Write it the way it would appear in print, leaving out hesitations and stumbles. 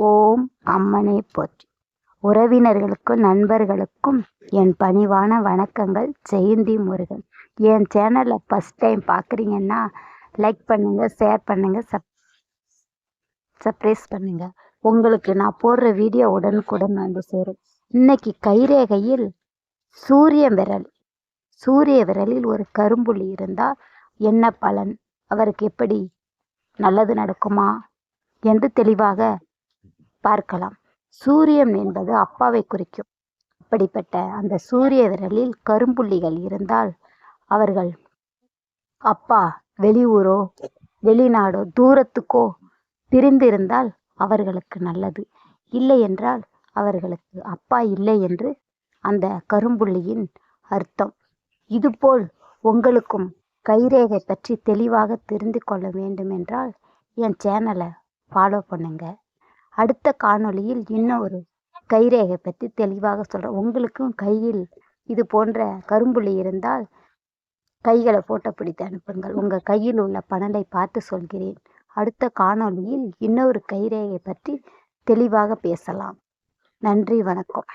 ஓம் அம்மனே போற்றி. உறவினர்களுக்கும் நண்பர்களுக்கும் என் பணிவான வணக்கங்கள். ஜெயந்தி முருகன். என் சேனலை ஃபஸ்ட் டைம் பார்க்குறீங்கன்னா லைக் பண்ணுங்கள், ஷேர் பண்ணுங்கள், சப்ஸ்கிரைப் பண்ணுங்கள். உங்களுக்கு நான் போடுற வீடியோ உடனுக்குடன் வந்து சேரும். இன்னைக்கு கைரேகையில் சூரிய விரலில் ஒரு கரும்புள்ளி இருந்தால் என்ன பலன், அவருக்கு எப்படி நல்லது நடக்குமா என்று தெளிவாக பார்க்கலாம். சூரியன் என்பது அப்பாவை குறிக்கும். அப்படிப்பட்ட அந்த சூரிய விரலில் கரும்புள்ளிகள் இருந்தால் அவர்கள் அப்பா வெளியூரோ வெளிநாடோ தூரத்துக்கோ பிரிந்திருந்தால் அவர்களுக்கு நல்லது. இல்லை என்றால் அவர்களுக்கு அப்பா இல்லை என்று அந்த கரும்புள்ளியின் அர்த்தம். இதுபோல் உங்களுக்கும் கைரேகை பற்றி தெளிவாக தெரிந்து கொள்ள வேண்டும் என்றால் என் சேனலை ஃபாலோ பண்ணுங்க. அடுத்த காணொளியில் இன்னும் ஒரு கைரேகை பற்றி தெளிவாக சொல்கிறேன். உங்களுக்கும் கையில் இது போன்ற கரும்புள்ளி இருந்தால் கைகளை போட்டோ பிடித்து அனுப்புங்கள். உங்கள் கையில் உள்ள பணலை பார்த்து சொல்கிறேன். அடுத்த காணொளியில் இன்னொரு கைரேகை பற்றி தெளிவாக பேசலாம். நன்றி, வணக்கம்.